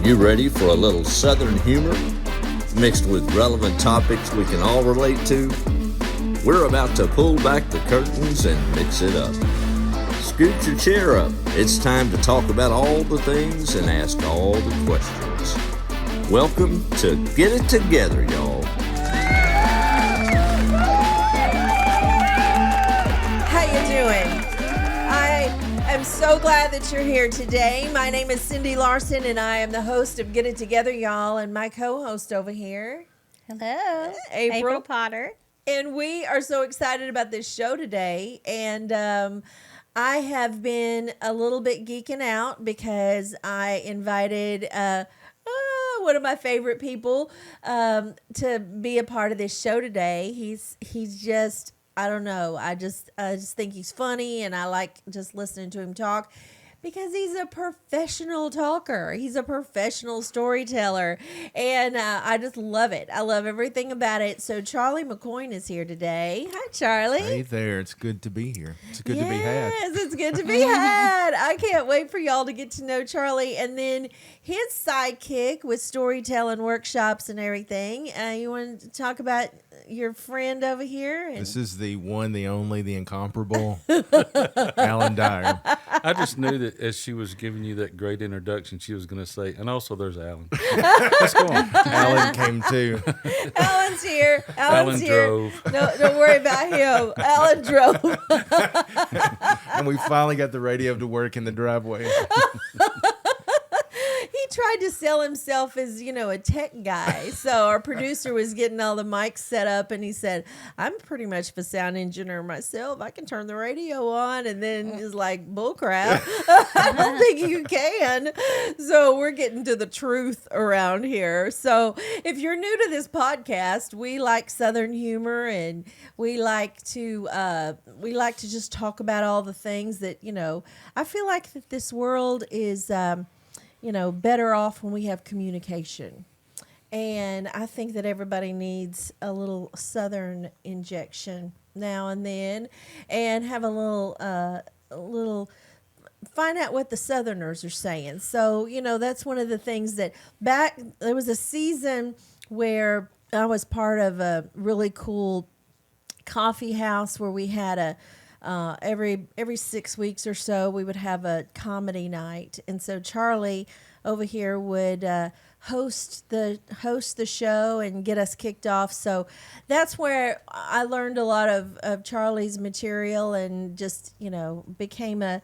you ready for a little Southern humor mixed with relevant topics we can all relate to? We're about to pull back the curtains and mix it up. Scoot your chair up. It's time to talk about all the things and ask all the questions. Welcome to Get It Together, y'all. How you doing? I'm so glad that you're here today. My name is Cindy Larson, and I am the host of Get It Together, y'all, and my co-host over here. Hello, April Potter. And we are so excited about this show today, and I have been a little bit geeking out because I invited one of my favorite people to be a part of this show today. He's just, I don't know. I just think he's funny, and I like just listening to him talk because he's a professional talker. He's a professional storyteller, and I just love it. I love everything about it. So Charlie McCoy is here today. Hi, Charlie. Hey there. It's good to be here. It's good to be had. Yes, it's good to be had. I can't wait for y'all to get to know Charlie, and then his sidekick with storytelling workshops and everything. You want to talk about your friend over here? This is the one, the only, the incomparable Alan Dyer. I just knew that as she was giving you that great introduction, she was going to say, and also there's Alan. Let's go on. Alan came too. Alan's here. Alan here. drove. No, don't worry about him. Alan drove. And we finally got the radio to work in the driveway. He tried to sell himself as, a tech guy. So our producer was getting all the mics set up, and he said, I'm pretty much of a sound engineer myself. I can turn the radio on. And then he's like, bullcrap. I don't think you can. So we're getting to the truth around here. So if you're new to this podcast, we like Southern humor, and we like to just talk about all the things that, I feel like that this world is better off when we have communication. And I think that everybody needs a little Southern injection now and then, and have a little find out what the Southerners are saying. So, that's one of the things that there was a season where I was part of a really cool coffee house where we had every 6 weeks or so, we would have a comedy night. And so Charlie over here would host the show and get us kicked off. So that's where I learned a lot of Charlie's material, and just, became a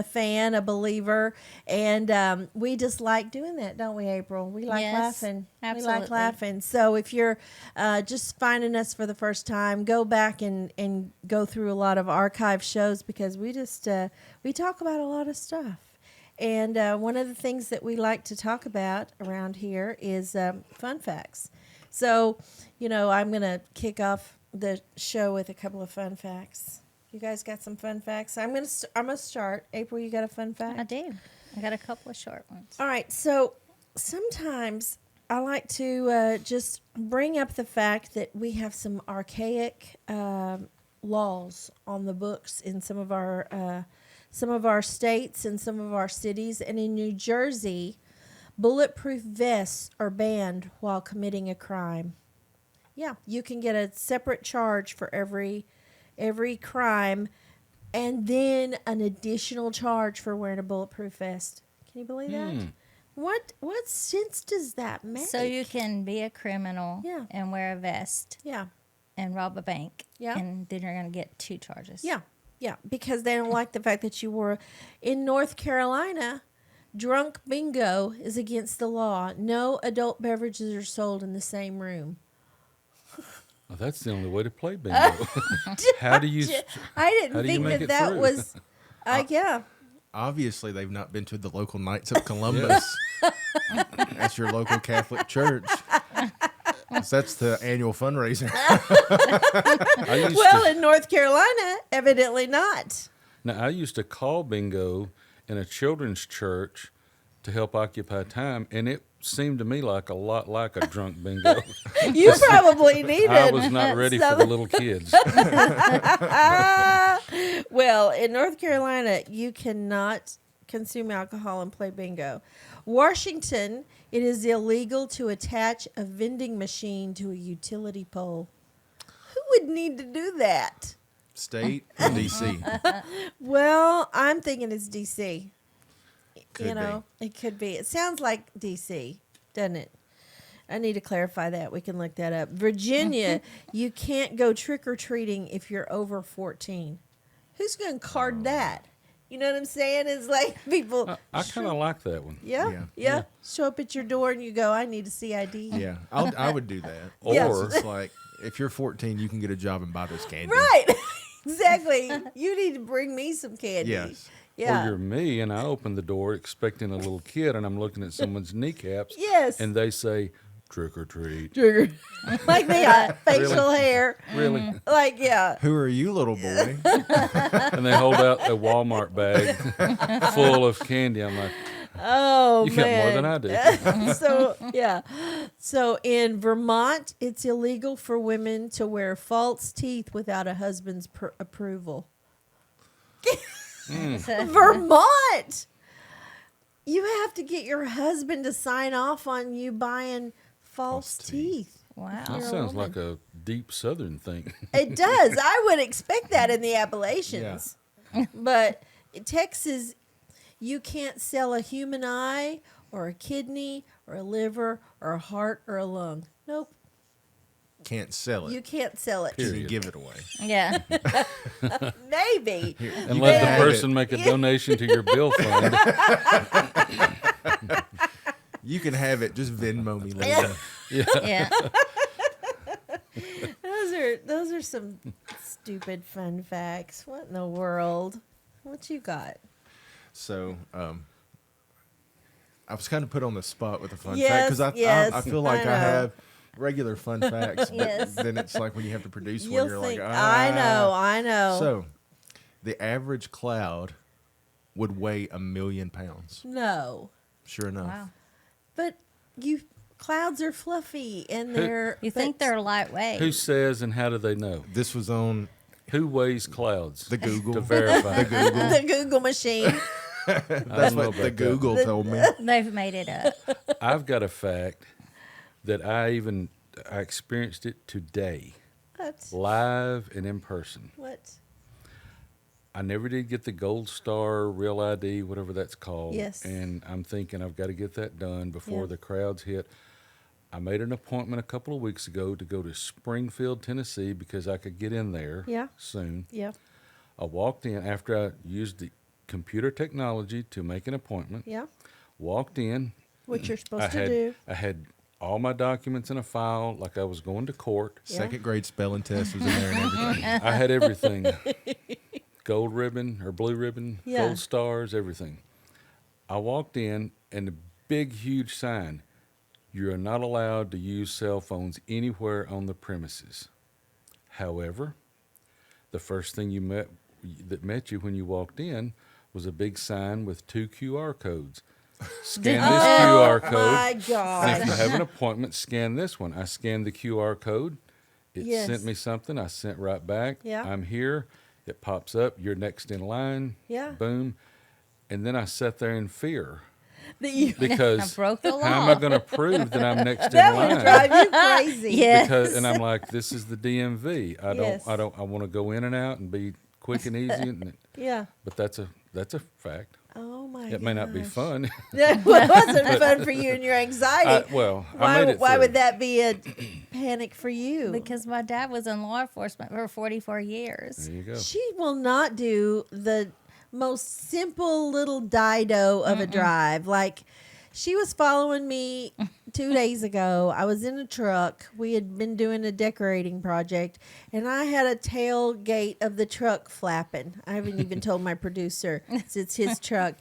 fan, a believer. And we just like doing that, don't we, April? We like laughing. Absolutely. We like laughing. So if you're just finding us for the first time, go back and go through a lot of archive shows, because we just we talk about a lot of stuff. And one of the things that we like to talk about around here is fun facts. So, I'm going to kick off the show with a couple of fun facts. You guys got some fun facts? I'm going to start. April, you got a fun fact? I do. I got a couple of short ones. All right. So sometimes I like to just bring up the fact that we have some archaic laws on the books in some of our states and some of our cities. And in New Jersey, bulletproof vests are banned while committing a crime. Yeah, you can get a separate charge for every crime, and then an additional charge for wearing a bulletproof vest. Can you believe that? What sense does that make? So you can be a criminal and wear a vest and rob a bank. And then you're going to get 2 charges. Yeah, because they don't like the fact that you wore. In North Carolina, drunk bingo is against the law. No adult beverages are sold in the same room. Well, that's the only way to play bingo. How do you? I didn't think that through? Was. Obviously, they've not been to the local Knights of Columbus. That's your local Catholic church. That's the annual fundraiser. In North Carolina, evidently not. Now, I used to call bingo in a children's church to help occupy time, and it seemed to me like a lot like a drunk bingo. You probably needed. I was not ready for the little kids. Well, in North Carolina, you cannot consume alcohol and play bingo. Washington, it is illegal to attach a vending machine to a utility pole. Who would need to do that? State or D.C.? Well, I'm thinking it's D.C. Could be. It could be. It sounds like D.C., doesn't it? I need to clarify that. We can look that up. Virginia, you can't go trick-or-treating if you're over 14. Who's going to card that? You know what I'm saying? It's like people... I kind of like that one. Yeah. Show up at your door and you go, I need a CID. Yeah, I would do that. Or- It's like, if you're 14, you can get a job and buy this candy. Right. Exactly. You need to bring me some candy. Yes. Yeah. Or you're me, and I open the door expecting a little kid, and I'm looking at someone's kneecaps. Yes. And they say, trick or treat. Trigger. Like they got facial hair. Really? Like, yeah. Who are you, little boy? And they hold out a Walmart bag full of candy. I'm like, Oh, you man. get more than I do. So, yeah. So in Vermont, it's illegal for women to wear false teeth without a husband's approval. Vermont! You have to get your husband to sign off on you buying false teeth. Wow. That sounds like a deep Southern thing. It does. I would expect that in the Appalachians. But in Texas, you can't sell a human eye or a kidney or a liver or a heart or a lung. Nope. Can't sell it. You can't sell it. You can give it away. Yeah. Maybe. And let can the person make a donation to your bill fund. You can have it. Just Venmo me later. Yeah. Those are some stupid fun facts. What in the world? What you got? So, I was kind of put on the spot with a fun Yes, fact because yes, I feel like I I know. have regular fun facts, but Yes. then it's like when you have to produce one, You'll you're think, like, I know. So, the average cloud would weigh 1 million pounds. No. Sure enough. Wow. But clouds are fluffy and they're... You think they're lightweight? Who says and how do they know? This was on Who weighs clouds? the Google. To verify. The Google. the Google machine. That's know what about the that. Google told me. They've made it up. I've got a fact that I experienced it today, What? live and in person. What? I never did get the gold star, real ID, whatever that's called. Yes. And I'm thinking I've got to get that done before Yeah. the crowds hit. I made an appointment a couple of weeks ago to go to Springfield, Tennessee, because I could get in there soon. Yeah. I walked in after I used the computer technology to make an appointment. Yeah. Walked in. What you're supposed to do. I had all my documents in a file like I was going to court. Yeah. Second grade spelling test was in there and everything. I had everything. Gold ribbon or blue ribbon, Yeah. gold stars, everything. I walked in and the big, huge sign, you are not allowed to use cell phones anywhere on the premises. However, the first thing that met you when you walked in was a big sign with 2 QR codes. Scan this QR code. My And God. if you have an appointment, scan this one. I scanned the QR code. It Yes. sent me something. I sent right back. Yeah. I'm here. It pops up. You're next in line. Yeah. Boom. And then I sat there in fear That you- because I broke the how am law. I going to prove that I'm next that in would line? drive you crazy. Yes. And I'm like, this is the DMV. I Yes. want to go in and out and be quick and easy. Yeah. But that's a fact. Oh my. It may not be gosh. fun. That wasn't fun for you and your anxiety. I why made it why through. would that be a panic for you? Because my dad was in law enforcement for 44 years. There you go. She will not do the most simple little dido of a drive. Like, she was following me 2 days ago. I was in a truck. We had been doing a decorating project, and I had a tailgate of the truck flapping. I haven't even told my producer it's his truck.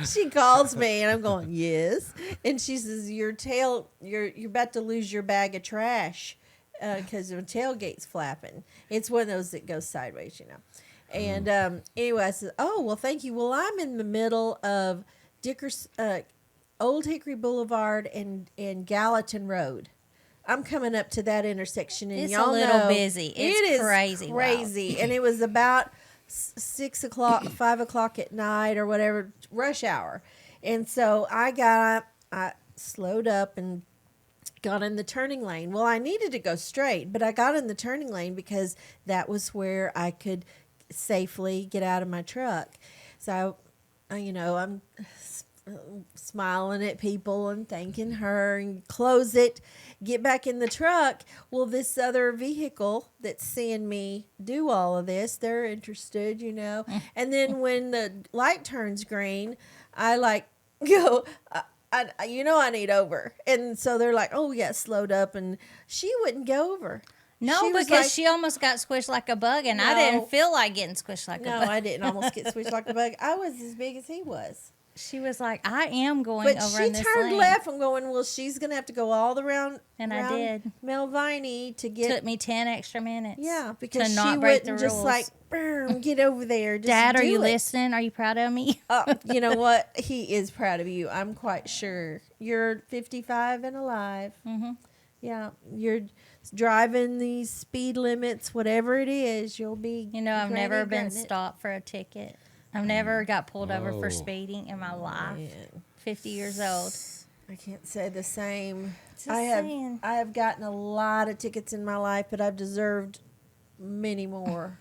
She calls me, and I'm going, yes. And she says, you're about to lose your bag of trash because the tailgate's flapping. It's one of those that goes sideways, you know. And anyway, I said, oh, well, thank you. Well, I'm in the middle of Old Hickory Boulevard and Gallatin Road. I'm coming up to that intersection, and It's y'all a little know busy. It's it is crazy. Wow. crazy. And it was about 6 o'clock, 5 o'clock at night or whatever, rush hour. And so I slowed up and got in the turning lane. Well, I needed to go straight, but I got in the turning lane because that was where I could safely get out of my truck. So, I'm smiling at people and thanking her and close it, get back in the truck. Well, this other vehicle that's seeing me do all of this, they're interested, And then when the light turns green, I go, I need over. And so they're like, oh, yeah, slowed up. And she wouldn't go over. No, because she almost got squished like a bug, and I didn't feel like getting squished like a bug. No, I didn't almost get squished like a bug. I was as big as he was. She was like, I am going over in this lane. But she turned left. I'm going, well, she's going to have to go all around. And I did. Melvini to get. Took me 10 extra minutes. Yeah, because to she not break the wouldn't just rules. like, get over there. Just Dad, are do you it. listening? Are you proud of me? You know what? He is proud of you. I'm quite sure. You're 55 and alive. Mm-hmm. Yeah, you're driving these speed limits, whatever it is, you'll be. I've never been stopped for a ticket. I've never got pulled over for speeding in my life. Man. 50 years old. I can't say the same. Just I saying. have gotten a lot of tickets in my life, but I've deserved many more.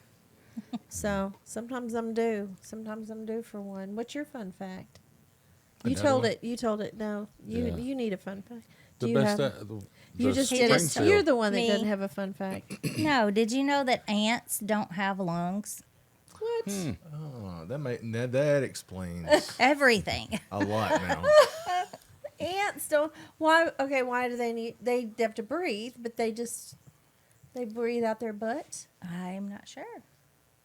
So sometimes I'm due. Sometimes I'm due for one. What's your fun fact? You told it. No, you need a fun fact. Do you have? You just did it. You're the one that doesn't have a fun fact. No, did you know that ants don't have lungs? What? Oh, that explains Everything. a lot now. Ants don't. Why? Okay. Why do they need? They have to breathe, but they breathe out their butt. I'm not sure.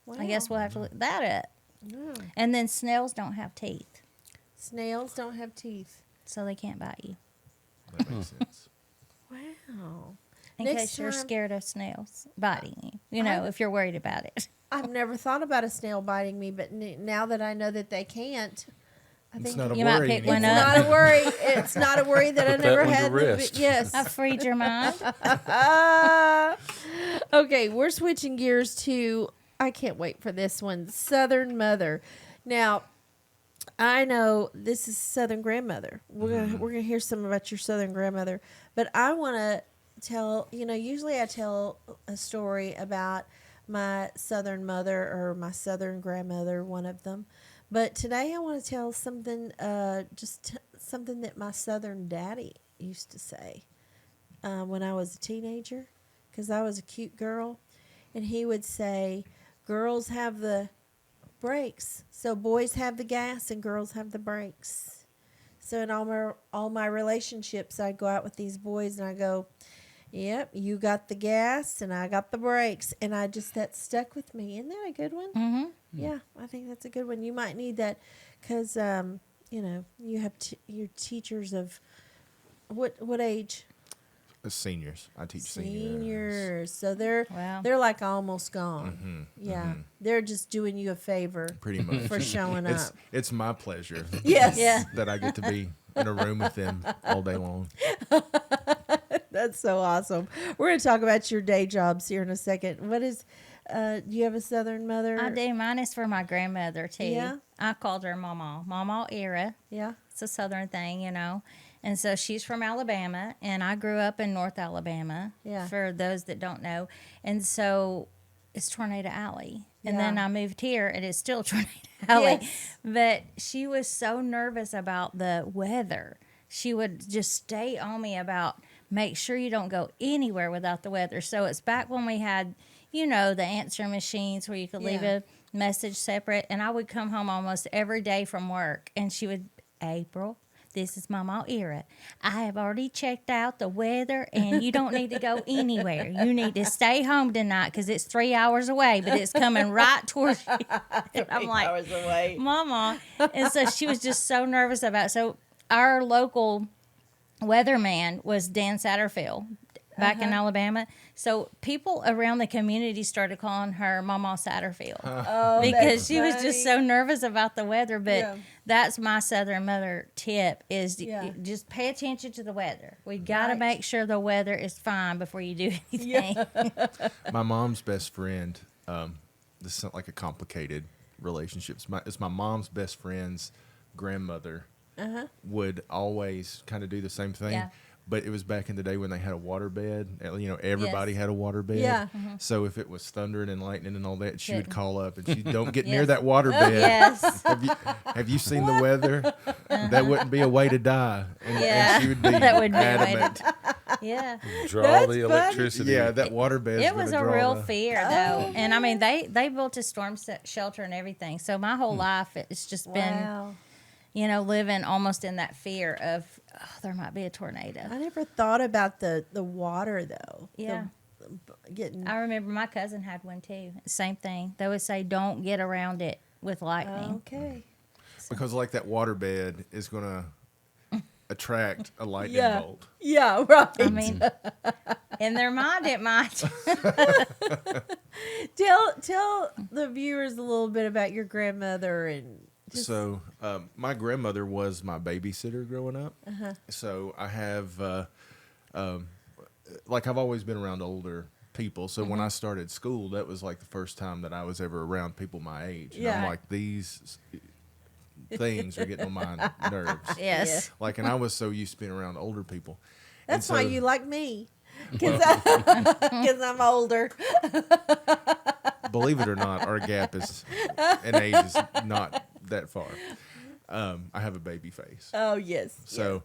Wow. I guess we'll have to look that up. No. And then snails don't have teeth, Snails don't have teeth. so they can't bite you. That makes sense. Wow. In Next case you're time- scared of snails biting you, if you're worried about it. I've never thought about a snail biting me, but now that I know that they can't, I It's think not a You might worry. pick one it's up. not a worry. It's not a worry that I Put that never one to had. rest. Yes. I freed your mind. Okay, we're switching gears to. I can't wait for this one. Southern Mother. Now, I know this is Southern Grandmother. We're gonna hear some about your Southern Grandmother, but I want to tell. Usually I tell a story about my Southern mother or my Southern grandmother, one of them. But today I want to tell something, something that my Southern daddy used to say when I was a teenager, because I was a cute girl, and he would say, "Girls have the brakes, so boys have the gas, and girls have the brakes." So in all my relationships, I'd go out with these boys, and I go, "Yep, you got the gas and I got the brakes." And that stuck with me. Isn't that a good one? Mm-hmm. Yeah, I think that's a good one. You might need that because, you have your teachers of what age? Seniors. I teach seniors. Seniors. So they're Wow. they're like almost gone. Yeah, they're just doing you a favor Pretty much. for showing up. It's my pleasure. Yes. Yeah. That I get to be in a room with them all day long. That's so awesome. We're going to talk about your day jobs here in a second. What is, do you have a Southern mother? I do. Mine is for my grandmother, too. Yeah? I called her Mama. Mama Era. Yeah. It's a Southern thing, And so she's from Alabama, and I grew up in North Alabama, Yeah. for those that don't know. And so it's Tornado Alley. And then Yeah. I moved here, and it's still Tornado Alley. Yes. But she was so nervous about the weather. She would just stay on me about, make sure you don't go anywhere without the weather. So it's back when we had, the answering machines where you could leave Yeah. a message separate. And I would come home almost every day from work, and she would, April, this is Mama Era. I have already checked out the weather, and you don't need to go anywhere. You need to stay home tonight because it's 3 hours away, but it's coming right towards you. And I'm like, hours away. Mama. And so she was just so nervous about it. So our local weatherman was Dan Satterfield back in Alabama. So people around the community started calling her Mama Satterfield Oh, because she was just so nervous about the weather. But Yeah. that's my Southern mother tip is Yeah. just pay attention to the weather. We got to Right. make sure the weather is fine before you do anything. My mom's best friend, this is like a complicated relationship. It's my mom's best friend's grandmother would always kind of do the same thing. Yeah. But it was back in the day when they had a water bed. You know, everybody Yes. had a water bed. Yeah. So if it was thundering and lightning and all that, she would Couldn't. call up and she don't get near Yes. that water bed. Yes. Have you seen the weather? That wouldn't be a way to die. And, Yeah. and she would be That wouldn't be a way to adamant. Yeah. Draw That's the funny. electricity. Yeah, that water bed. It was a real fear, though. Oh, And I mean, they built a storm shelter and everything. So my whole life, it's just been, Wow. you know, living almost in that fear of, oh, there might be a tornado. I never thought about the water though. Yeah. Getting I remember my cousin had one too. Same thing. They would say, don't get around it with lightning. okay. Because like that water bed is going to attract a lightning Yeah. bolt. Yeah, right. I mean, in their mind, it might. Tell the viewers a little bit about your grandmother and just, So my grandmother was my babysitter growing up. So I have, like I've always been around older people. So when I started school, that was like the first time that I was ever around people my age. And I'm Yeah. like, these things are getting on my nerves. Yes. Like, and I was so used to being around older people. And that's why so- you like me. Because I'm older. Believe it or not, our gap is in age is not that far. I have a baby face. Oh yes. So,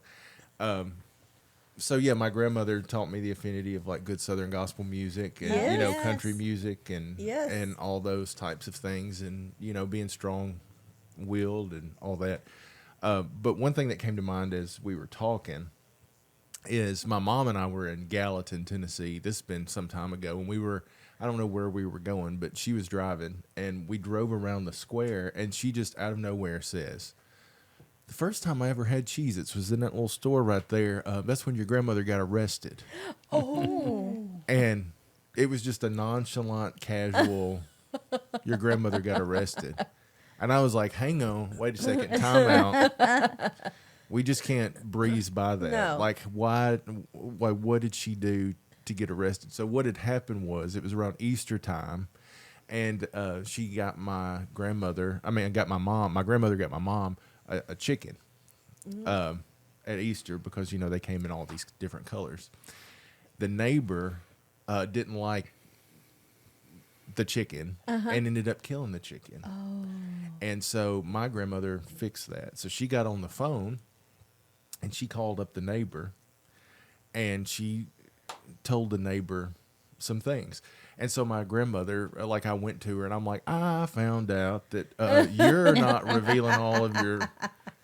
so yeah, my grandmother taught me the affinity of like good Southern gospel music and you know Yes. country music and Yes. and all those types of things and you know being strong-willed and all that. But one thing that came to mind as we were talking is my mom and I were in Gallatin, Tennessee. This has been some time ago, and we were. I don't know where we were going, but she was driving, and we drove around the square, and she just out of nowhere says, "The first time I ever had Cheez-Its was in that little store right there. That's when your grandmother got arrested." Oh. And it was just a nonchalant, casual, your grandmother got arrested. And I was like, hang on, wait a second, time out. We just can't breeze by that. No. Like, why, what did she do to get arrested? So what had happened was it was around Easter time, and she got my grandmother, my grandmother got my mom a chicken at Easter because, you know, they came in all these different colors. The neighbor didn't like the chicken and ended up killing the chicken. And so my grandmother fixed that. So she got on the phone and she called up the neighbor and she told the neighbor some things. And so my grandmother, like I went to her and I'm like, I found out that you're not revealing all of your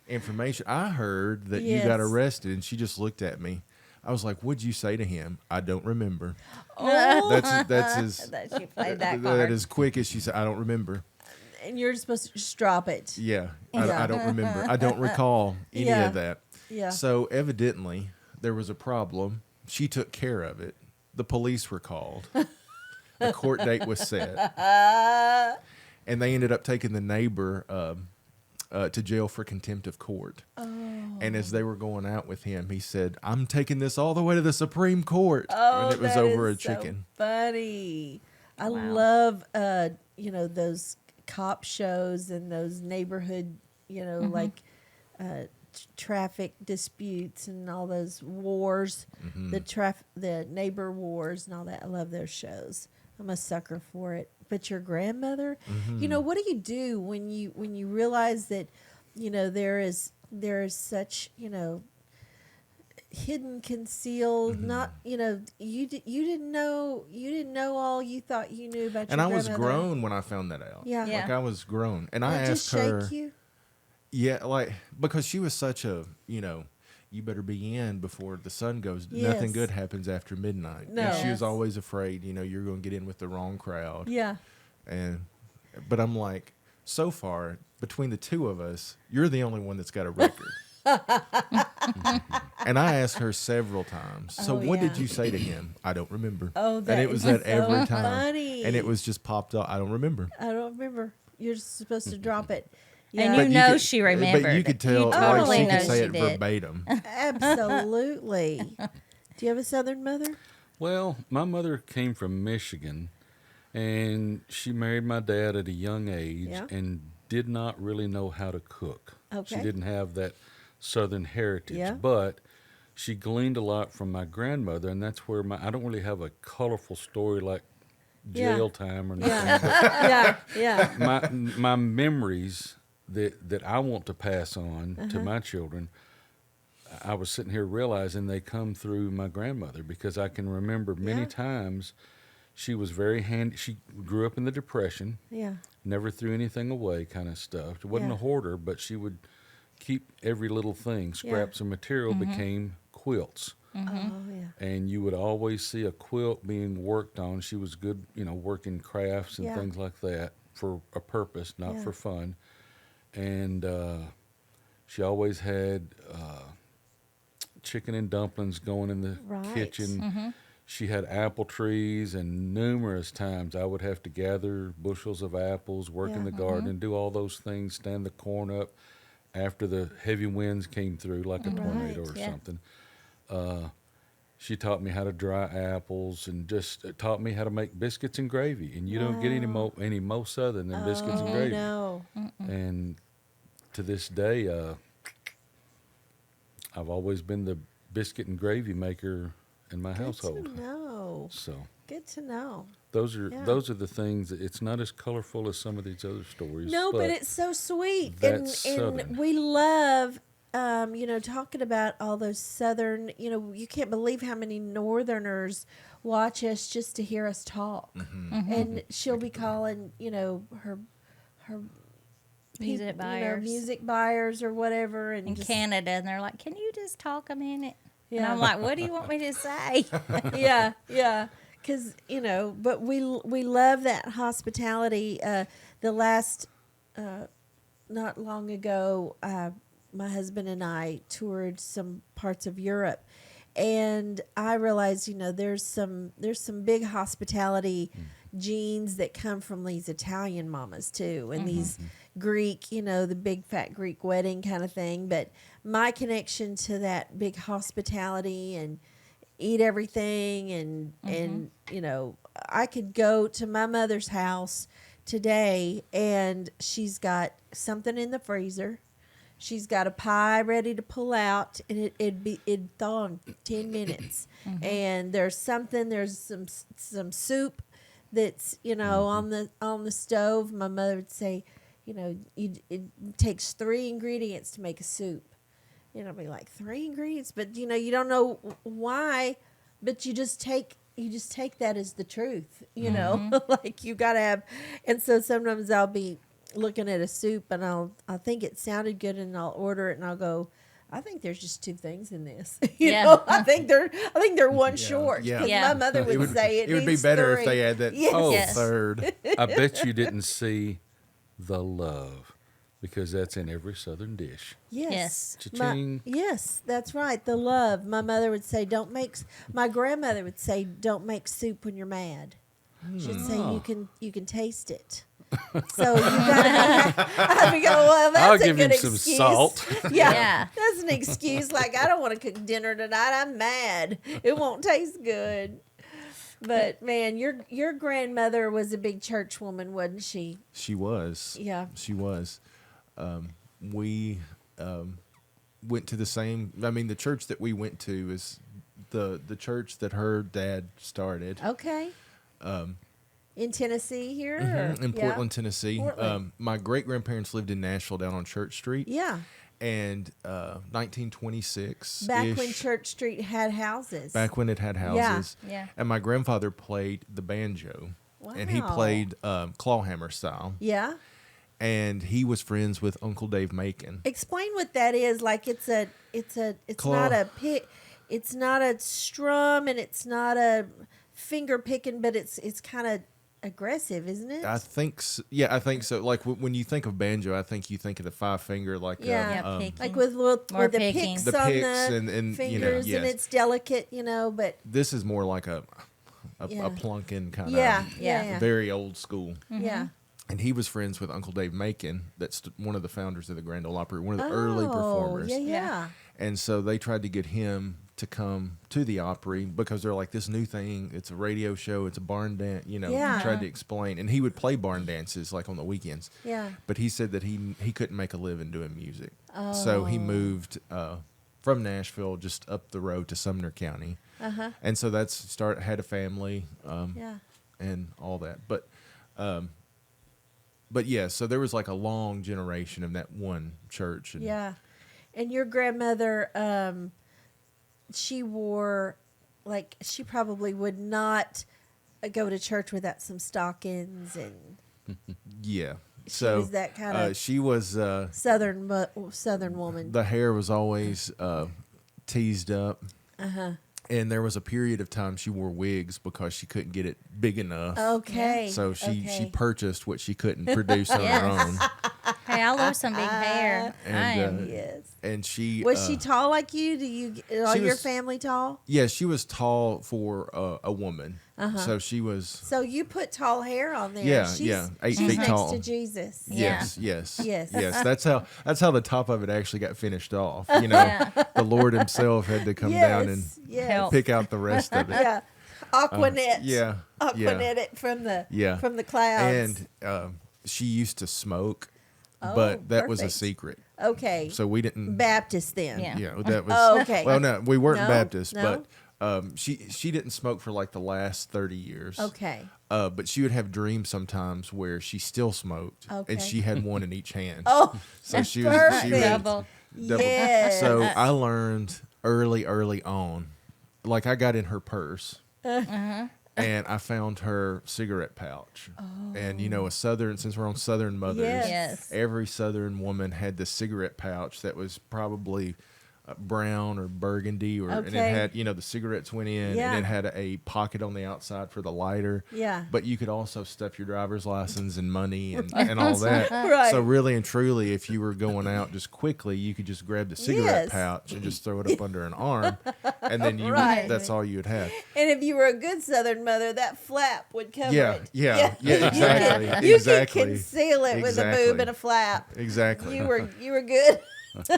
information. I heard that you got Yes. arrested. And she just looked at me. I was like, what'd you say to him? I don't remember. Oh. That's as That she played that that card. as quick as she said, I don't remember. And you're supposed to just drop it. Yeah, Yeah. I don't remember. I don't recall any Yeah. of that. Yeah. So evidently there was a problem. She took care of it. The police were called. A court date was set. And they ended up taking the neighbor to jail for contempt of court. And as they were going out with him, he said, I'm taking this all the way to the Supreme Court. Oh, and it was that over a is so chicken. funny. I Wow. love you know, those cop shows and those neighborhood, you know, like traffic disputes and all those wars, the neighbor wars and all that. I love those shows. I'm a sucker for it. But your grandmother, you know, what do you do when you realize that, you know, there is such, you know, hidden, concealed, not, you know, you didn't know all you thought you knew about And your I was grandmother. grown when I found that out. Yeah. Yeah. Like I was grown. And Did I it just asked her. shake you? Yeah, like because she was such a, you know, you better be in before the sun goes. Yes. Nothing good happens after midnight. No. And she was Yes. always afraid, you know, you're going to get in with the wrong crowd. Yeah. But I'm like, so far between the two of us, you're the only one that's got a record. And I asked her several times. So Oh, what did yeah. you say to him? I don't remember. Oh, that and it was is that so every time. funny. And it was just popped up. I don't remember. I don't remember. You're just supposed to drop it. And Yeah. you know she remembered. But you could tell, totally like she know could say she it did. verbatim. Absolutely. Do you have a Southern mother? Well, my mother came from Michigan, And she married my dad at a young age Yeah. and did not really know how to cook. She Okay. didn't have that Southern heritage, Yeah. but she gleaned a lot from my grandmother, and that's where I don't really have a colorful story like Yeah. jail time or nothing. Yeah. Yeah. My memories that I want to pass on Uh-huh. to my children, I was sitting here realizing they come through my grandmother, because I can remember many Yeah. times she was very handy. She grew up in the Depression, Yeah. never threw anything away kind of stuff. She wasn't Yeah. a hoarder, but she would keep every little thing. Scraps of material became quilts. Oh, yeah. And you would always see a quilt being worked on. She was good, working crafts and Yeah. things like that for a purpose, not Yeah. for fun. And she always had chicken and dumplings going in the Right. kitchen. She had apple trees, and numerous times I would have to gather bushels of apples, work in Yeah. the garden, and do all those things, stand the corn up after the heavy winds came through, like a tornado Right. or Yeah. something. She taught me how to dry apples, and just taught me how to make biscuits and gravy. And you don't get any more Southern than biscuits and Oh, gravy. no. And to this day, I've always been the biscuit and gravy maker in my Good household. to know. So Good to know. those are Yeah. those are the things. It's not as colorful as some of these other stories. No, but it's so sweet. And that's Southern. we love, talking about all those Southern, you can't believe how many Northerners watch us just to hear us talk. And she'll be calling, her Music peop- buyers. music buyers or whatever. And In just, Canada, and they're like, "Can you just talk a minute?" And Yeah. I'm like, "What do you want me to say?" yeah, yeah. Because, but we love that hospitality. The last, not long ago, my husband and I toured some parts of Europe, and I realized, there's some big hospitality genes that come from these Italian mamas too, and these Greek, the big fat Greek wedding kind of thing. But my connection to that big hospitality and eat everything and I could go to my mother's house today and she's got something in the freezer. She's got a pie ready to pull out, and it'd thaw in 10 minutes. And there's some soup that's on the stove. My mother would say, it takes 3 ingredients to make a soup. I'll be like, 3 ingredients, but you don't know why, but you just take that as the truth, like you gotta have. And so sometimes I'll be looking at a soup and I'll think it sounded good and I'll order it and I'll go, I think there's just 2 things in this. I think they're one short. Yeah. 'Cause Yeah. my mother would say it would be needs better 3. if they had that Yes. third. I bet you didn't see the love, because that's in every Southern dish. Yes. Cha-ching. Yes, that's right. The love. My mother would say, my grandmother would say, don't make soup when you're mad. She'd say, you can taste it. So you gotta I'd be going, well, that's I'll a give good him some excuse. salt. Yeah, Yeah. that's an excuse. Like, I don't want to cook dinner tonight. I'm mad. It won't taste good. But man, your grandmother was a big church woman, wasn't she? She was. Yeah. She was. We went to the same. I mean, the church that we went to is the church that her dad started Okay. In Tennessee here? Or? in Yeah. Portland, Tennessee. Portland. My great grandparents lived in Nashville down on Church Street. Yeah. And 1926. Back when Church Street had houses. Back when it had houses. Yeah. And my grandfather played the banjo. And he Wow. played clawhammer style. Yeah. And he was friends with Uncle Dave Macon. Explain what that is. Like it's Claw. not a pick, it's not a strum, and it's not a finger picking, but it's kind of aggressive, isn't it? I think so. Yeah, I think so. Like when you think of banjo, I think you think of the 5 finger, like Yeah. Yeah, picking. Like with More the picking. picks The on picks the and, fingers, yes. and it's delicate, but This is more like a Yeah. plunking kind yeah, of yeah, very old school. yeah. And he was friends with Uncle Dave Macon. That's one of the founders of the Grand Ole Opry, one of the early performers. Yeah, yeah. And so they tried to get him to come to the Opry because they're like, this new thing, it's a radio show, it's a barn dance, you know, Yeah. he tried to explain. And he would play barn dances like on the weekends. Yeah. But he said that he couldn't make a living doing music. So he moved from Nashville just up the road to Sumner County. And so had a family and all that. But yeah, so there was like a long generation of that one church. And Yeah. And your grandmother, she wore, like, she probably would not go to church without some stockings, and yeah. she So was that kind of she was southern woman. the hair was always teased up. And there was a period of time she wore wigs because she couldn't get it big enough. Okay. So she okay. purchased what she couldn't produce on her own. Hey, I love some big hair. And, I am. Yes. And she Was she tall like you? All she your was- family tall? Yeah, she was tall for a woman. So she was. So you put tall hair on there. Yeah, she's, yeah, 8 she's feet next tall. to Jesus. Yeah. Yes. Yes. That's how the top of it actually got finished off. You know, the Lord Himself had to come down and yes. Help. pick out the rest of it. Yeah. Aquanet. Yeah. Aquanet it from Yeah. the clouds. And she used to smoke, Oh, but that was a perfect. secret. Okay. So we didn't. Baptist then. Yeah. You know, that was. Oh, okay. Well, no, we weren't No? Baptist, No? but she didn't smoke for like the last 30 years. Okay. But she would have dreams sometimes where she still smoked, Okay. and she had one in each hand. Oh, so she perfect. was Double. yes. So I learned early on, like I got in her purse, and I found her cigarette pouch. And you know, since we're on Southern mothers, Yes. Yes. every Southern woman had the cigarette pouch that was probably brown or burgundy, and it Okay. had, you know, the cigarettes went in, Yeah. and it had a pocket on the outside for the lighter. Yeah. But you could also stuff your driver's license and money and all that. Right. So really and truly, if you were going out just quickly, you could just grab the cigarette Yes. pouch and just throw it up under an arm, and then Right. that's all you would have. And if you were a good Southern mother, that flap would cover Yeah, it. yeah, exactly, You exactly. could conceal it with a boob Exactly. and a flap. Exactly. You were good.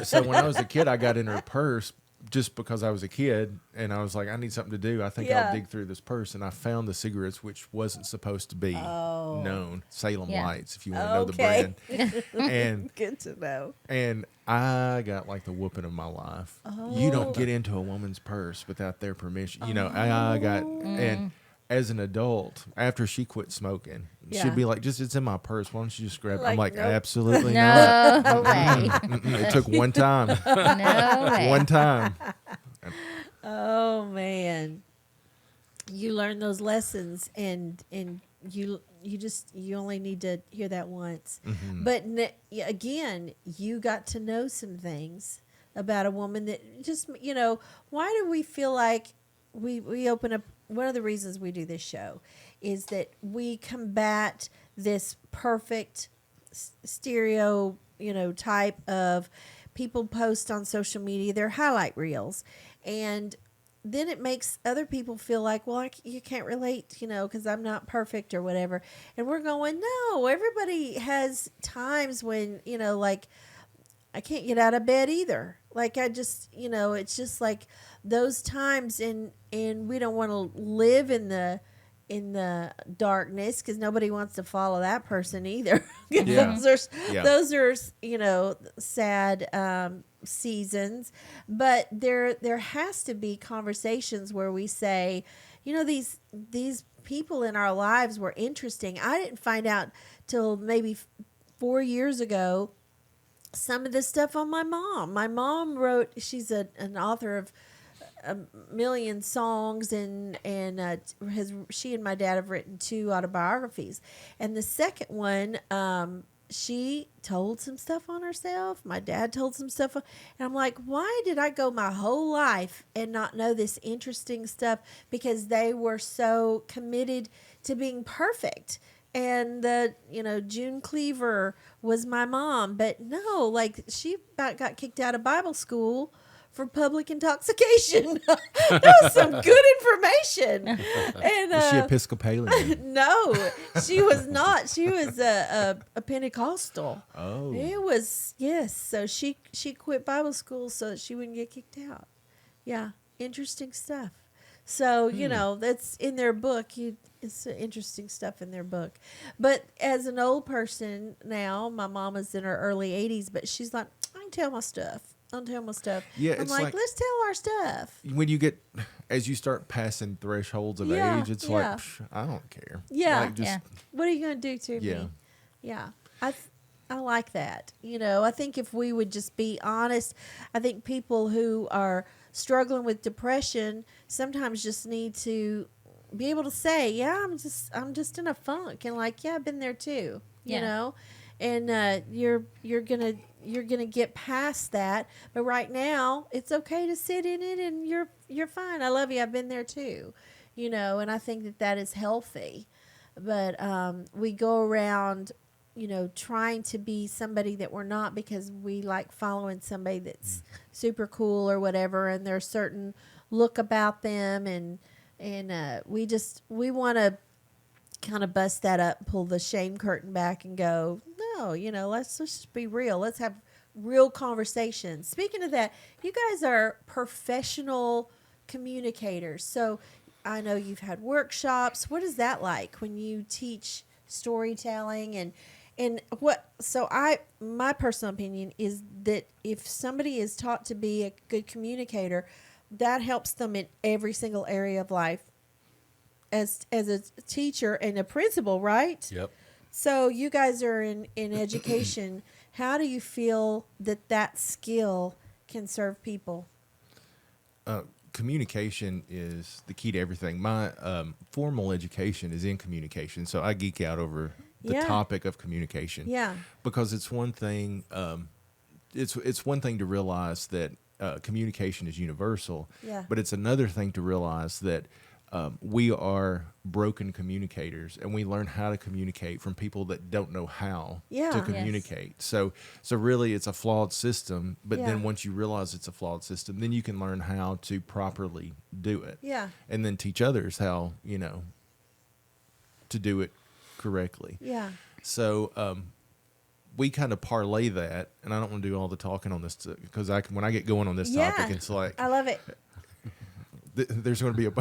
So when I was a kid, I got in her purse just because I was a kid, and I was like, I need something to do. I think Yeah. I'll dig through this purse, and I found the cigarettes, which wasn't supposed to be known. Salem Yeah. Lights, if you want to know Okay. the brand. And Good to know. And I got like the whooping of my life. You don't get into a woman's purse without their permission. You know, I got, and as an adult, after she quit smoking, Yeah. she'd be like, it's in my purse. Why don't you just grab it? I'm Like, like, nope. absolutely not. No way. It took one time. No way. One time. Oh man, you learn those lessons, and you only need to hear that once. But again, you got to know some things about a woman that just, you know, why do we feel like we open up? One of the reasons we do this show is that we combat this perfect stereo, you know, type of people post on social media their highlight reels, and then it makes other people feel like, well, you can't relate, you know, because I'm not perfect or whatever. And we're going, no, everybody has times when, you know, like, I can't get out of bed either. Like, I just, you know, it's just like those times, and we don't want to live in the darkness, because nobody wants to follow that person either. Yeah. Those are, you know, sad seasons. But there has to be conversations where we say, you know, these people in our lives were interesting. I didn't find out till maybe 4 years ago some of this stuff on my mom. My mom wrote, she's an author of a million songs, and she and my dad have written 2 autobiographies. And the second one, she told some stuff on herself. My dad told some stuff and I'm like, why did I go my whole life and not know this interesting stuff? Because they were so committed to being perfect. And June Cleaver was my mom, but no, like, she about got kicked out of Bible school for public intoxication. That was some good information. And Was she Episcopalian? no, she was not. She was a Pentecostal. Oh. It was, yes. So she quit Bible school so that she wouldn't get kicked out. Yeah. interesting stuff. So, that's in their book. It's interesting stuff in their book. But as an old person now, my mom is in her early 80s, but she's like, I can tell my stuff. I'll tell my stuff. Yeah, I'm it's like, like- let's tell our stuff. When you get, as you start passing thresholds of Yeah, age, it's yeah. like, Psh, I don't care. Yeah. Like, just, Yeah. What are you going to do to Yeah. me? Yeah. I like that. I think if we would just be honest, I think people who are struggling with depression sometimes just need to be able to say, yeah, I'm just in a funk, and like, yeah, I've been there too, Yeah. and you're gonna get past that. But right now, it's okay to sit in it, and you're fine. I love you. I've been there too, and I think that is healthy. But we go around, trying to be somebody that we're not because we like following somebody that's super cool or whatever, and there's certain look about them, and we want to kind of bust that up, pull the shame curtain back, and go, no, let's just be real. Let's have real conversations. Speaking of that, you guys are professional communicators, so I know you've had workshops. What is that like when you teach storytelling and what? So my personal opinion is that if somebody is taught to be a good communicator, that helps them in every single area of life. As a teacher and a principal, right? Yep. So you guys are in education. How do you feel that skill can serve people? communication is the key to everything. My formal education is in communication, so I geek out over the Yeah. topic of communication. Yeah. Because it's one thing. It's one thing to realize that communication is universal. Yeah. But it's another thing to realize that we are broken communicators, and we learn how to communicate from people that don't know how Yeah. to Yes. communicate. So really, it's a flawed system. But then Yeah. once you realize it's a flawed system, then you can learn how to properly do it. Yeah. And then teach others how to do it correctly. Yeah. So we kind of parlay that, and I don't want to do all the talking on this because when I get going on this topic, it's like I love it. there's going to be a.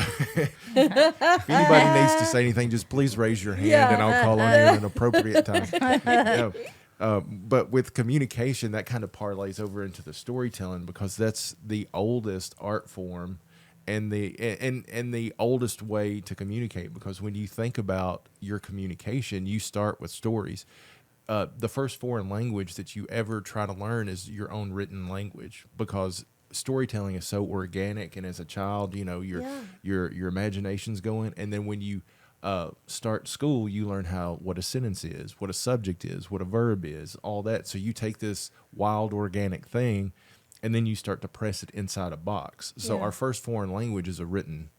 If anybody needs to say anything, just please raise your hand, Yeah. and I'll call on you at an appropriate time. But with communication, that kind of parlays over into the storytelling because that's the oldest art form. And the oldest way to communicate, because when you think about your communication, you start with stories. The first foreign language that you ever try to learn is your own written language, because storytelling is so organic. And as a child, your imagination's going. And then when you start school, you learn what a sentence is, what a subject is, what a verb is, all that. So you take this wild organic thing, and then you start to press it inside a box. So Yeah. our first foreign language is our written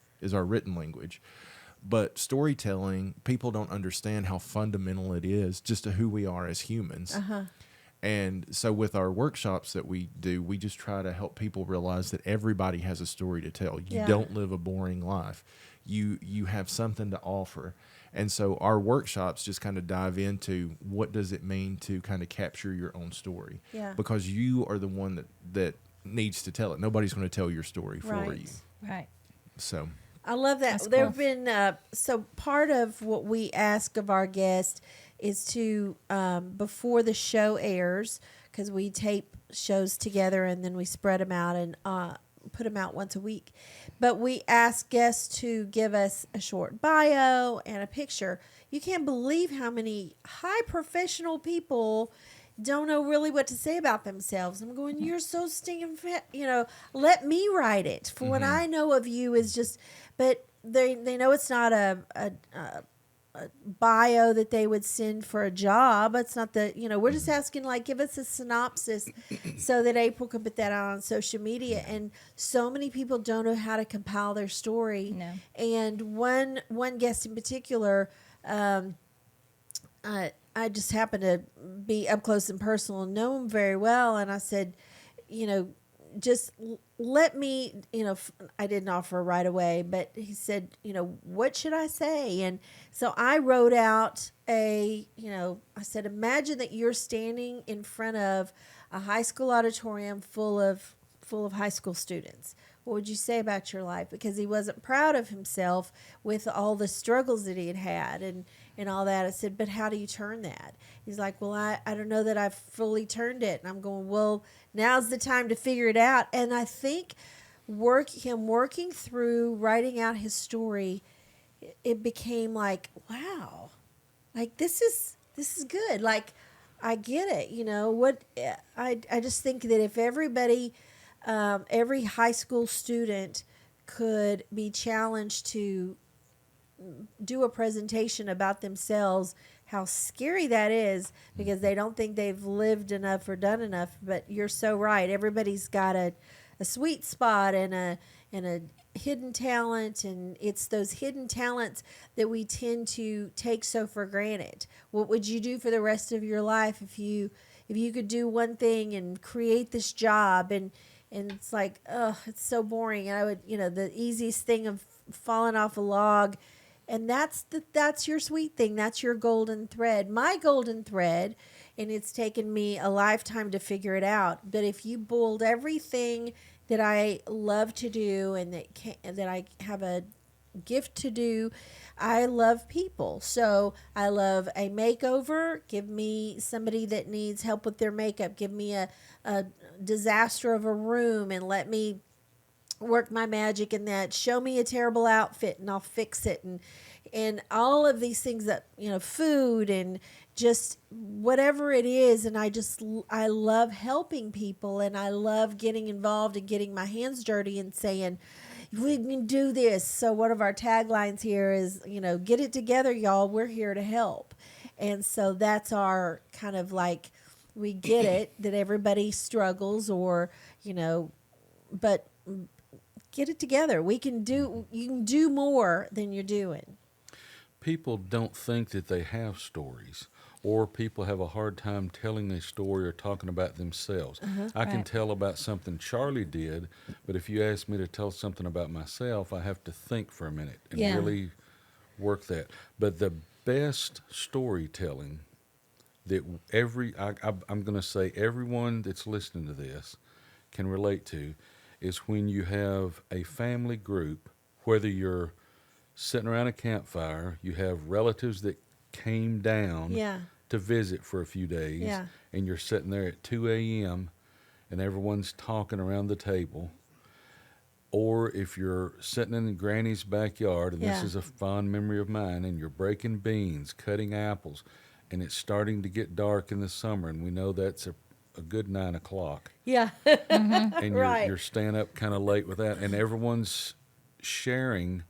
language. But storytelling, people don't understand how fundamental it is just to who we are as humans. Uh-huh. And so with our workshops that we do, we just try to help people realize that everybody has a story to tell. You Yeah. don't live a boring life. You have something to offer. And so our workshops just kind of dive into what does it mean to kind of capture your own story. Yeah. Because you are the one that needs to tell it. Nobody's going to tell your story for Right. you. Right. So I love that. That's There have cool. been so part of what we ask of our guests is to before the show airs, because we tape shows together and then we spread them out and put them out once a week. But we ask guests to give us a short bio and a picture. You can't believe how many high professional people don't know really what to say about themselves. I'm going, you're so stinking fat. Let me write it. For what I know of you is just, but they know it's not a bio that they would send for a job. It's not we're just asking, like, give us a synopsis so that April can put that out on social media. And so many people don't know how to compile their story. No. And one guest in particular, I just happened to be up close and personal and know him very well. And I said, just let me, I didn't offer right away, but he said, what should I say? And so I wrote out I said, imagine that you're standing in front of a high school auditorium full of high school students. what would you say about your life? Because he wasn't proud of himself with all the struggles that he had had and all that. I said, but how do you turn that? He's like, well, I don't know that I've fully turned it. And I'm going, well, now's the time to figure it out. And I think working through writing out his story, it became like, wow, like this is good. Like, I get it. You know what? I just think that if everybody, every high school student could be challenged to do a presentation about themselves, how scary that is, because they don't think they've lived enough or done enough. But you're so right. Everybody's got a sweet spot and a hidden talent, and it's those hidden talents that we tend to take so for granted. What would you do for the rest of your life if you could do one thing and create this job, and it's like, oh, it's so boring. And I would, the easiest thing of falling off a log, and that's your sweet thing. That's your golden thread. My golden thread, and it's taken me a lifetime to figure it out. But if you boiled everything that I love to do and that I have a gift to do, I love people. So I love a makeover. Give me somebody that needs help with their makeup. Give me a disaster of a room and let me work my magic in that. Show me a terrible outfit and I'll fix it. And all of these things that, food and just whatever it is. And I love helping people, and I love getting involved and getting my hands dirty and saying, we can do this. So one of our taglines here is, get it together, y'all. We're here to help. And so that's our kind of like, we get it that everybody struggles but get it together. You can do more than you're doing. People don't think that they have stories, or people have a hard time telling a story or talking about themselves. I can Right. tell about something Charlie did, but if you ask me to tell something about myself, I have to think for a minute and Yeah. really work that. But the best storytelling that I'm going to say everyone that's listening to this can relate to is when you have a family group, whether you're sitting around a campfire, you have relatives that came down Yeah. to visit for a few days, Yeah. and you're sitting there at 2 a.m. and everyone's talking around the table. Or if you're sitting in Granny's backyard, and Yeah. this is a fond memory of mine, and you're breaking beans, cutting apples, and it's starting to get dark in the summer, and we know that's a good 9 o'clock. Yeah. And Right. you're staying up kind of late with that, and everyone's sharing,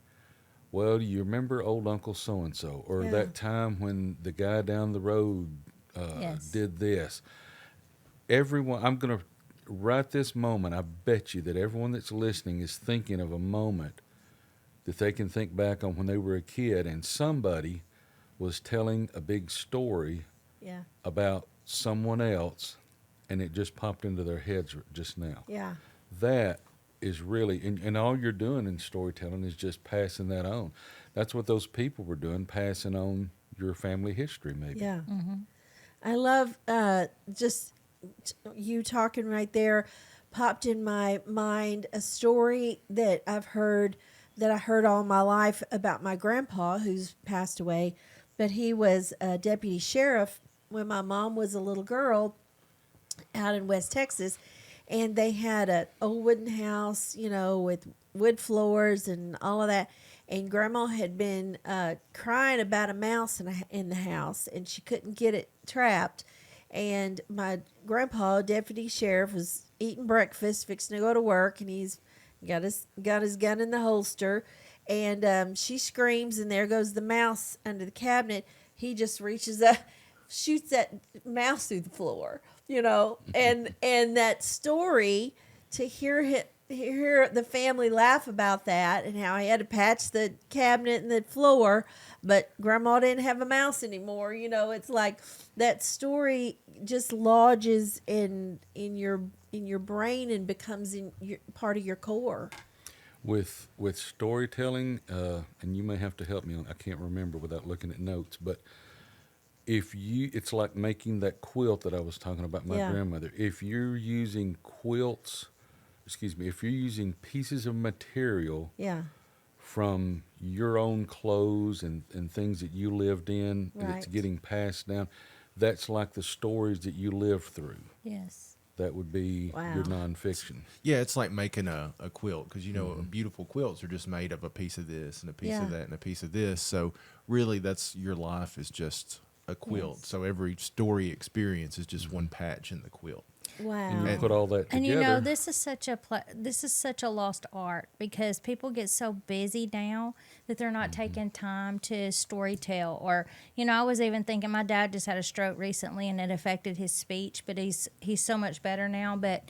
well, do you remember old Uncle so-and-so? Or Yeah. that time when the guy down the road Yes. did this? Everyone, I'm going to, right this moment, I bet you that everyone that's listening is thinking of a moment that they can think back on when they were a kid and somebody was telling a big story Yeah. about someone else, and it just popped into their heads just now. Yeah. That is really, and all you're doing in storytelling is just passing that on. That's what those people were doing, passing on your family history, maybe. Yeah. I love just you talking right there popped in my mind a story that I heard all my life about my grandpa who's passed away, but he was a deputy sheriff when my mom was a little girl out in West Texas. And they had an old wooden house, with wood floors and all of that. And Grandma had been crying about a mouse in the house, and she couldn't get it trapped. And my grandpa, deputy sheriff, was eating breakfast, fixing to go to work, and he's got his gun in the holster. And she screams, and there goes the mouse under the cabinet. He just reaches up, shoots that mouse through the floor. And that story, to hear the family laugh about that and how he had to patch the cabinet and the floor, but Grandma didn't have a mouse anymore. It's like that story just lodges in your brain and becomes part of your core. With storytelling, and you may have to help me on, I can't remember without looking at notes, but it's like making that quilt that I was talking about my Yeah. grandmother. If you're using quilts if you're using pieces of material Yeah. from your own clothes and things that you lived in, and it's Right. getting passed down, that's like the stories that you lived through. Yes. That would be Wow. your nonfiction. Yeah, it's like making a quilt because beautiful quilts are just made of a piece of this and a piece Yeah. of that and a piece of this. So really, that's your life is just a quilt. Yes. So every story experience is just one patch in the quilt. Wow. And you put all that together. And you know, this is such a lost art because people get so busy now that they're not taking time to storytell. Or, I was even thinking my dad just had a stroke recently and it affected his speech, but he's so much better now. But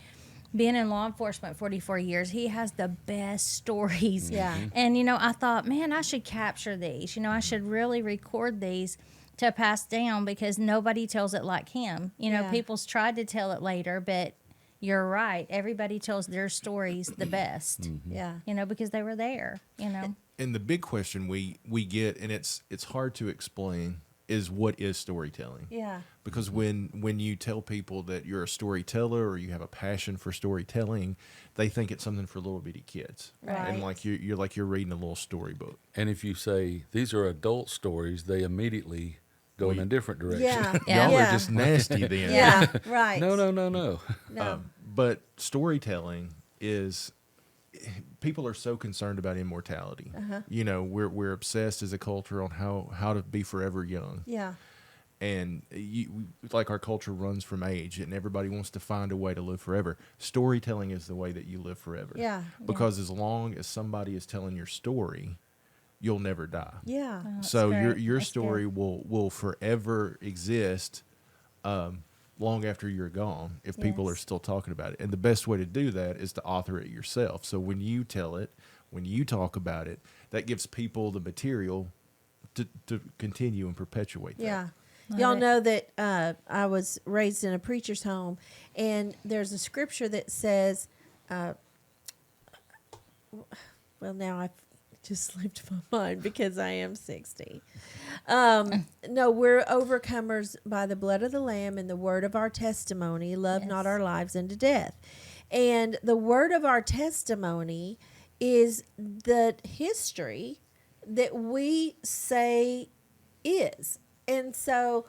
being in law enforcement 44 years, he has the best stories. Yeah. And I thought, man, I should capture these. I should really record these to pass down because nobody tells it like him. Yeah. People's tried to tell it later, but you're right. Everybody tells their stories the best. Yeah. Because they were there. And the big question we get, and it's hard to explain, is what is storytelling? Yeah. Because when you tell people that you're a storyteller or you have a passion for storytelling, they think it's something for little bitty kids, Right. and like you're reading a little storybook. And if you say these are adult stories, they immediately go in a different direction. Yeah. Yeah. Y'all are just nasty then. Yeah. Right. No. No. But storytelling is, people are so concerned about immortality. We're obsessed as a culture on how to be forever young. Yeah. And like our culture runs from age, and everybody wants to find a way to live forever. Storytelling is the way that you live forever. Yeah. Because as long as somebody is telling your story, you'll never die. Yeah. So great. your That's story good. will forever exist long after you're gone if people are Yes. still talking about it. And the best way to do that is to author it yourself. So when you tell it, when you talk about it, that gives people the material to continue and perpetuate that. Yeah. Love Y'all it. know that I was raised in a preacher's home, and there's a scripture that says, well, now I've just slipped my mind because I am 60. No, we're overcomers by the blood of the Lamb and the word of our testimony. Love not Yes. our lives unto death. And the word of our testimony is the history that we say is. And so,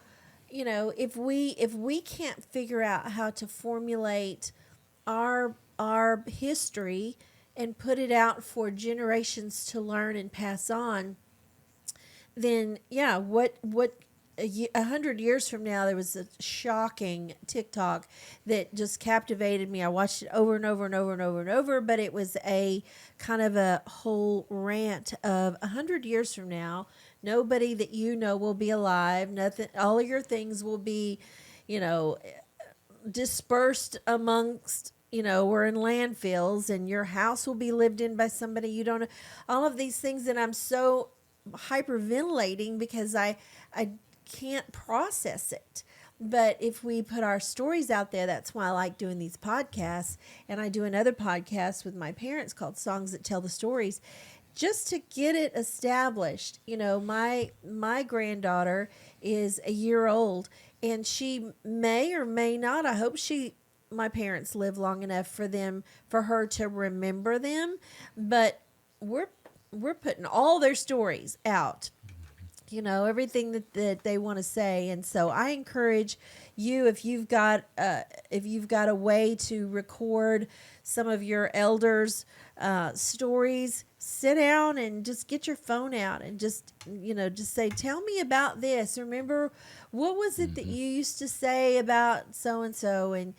if we can't figure out how to formulate our history and put it out for generations to learn and pass on, then what 100 years from now, there was a shocking TikTok that just captivated me. I watched it over and over and over and over and over, but it was a kind of a whole rant of 100 years from now, nobody that will be alive. Nothing. All of your things will be, dispersed amongst, we're in landfills, and your house will be lived in by somebody you don't know. All of these things that I'm so hyperventilating because I can't process it. But if we put our stories out there, that's why I like doing these podcasts. And I do another podcast with my parents called Songs That Tell the Stories, just to get it established. My granddaughter is a year old, and she may or may not, I hope my parents live long enough for her to remember them. But we're putting all their stories out, everything that they want to say. And so I encourage you, if you've got a way to record some of your elders' stories, sit down and just get your phone out and just say, tell me about this. Remember, what was it that you used to say about so-and-so, and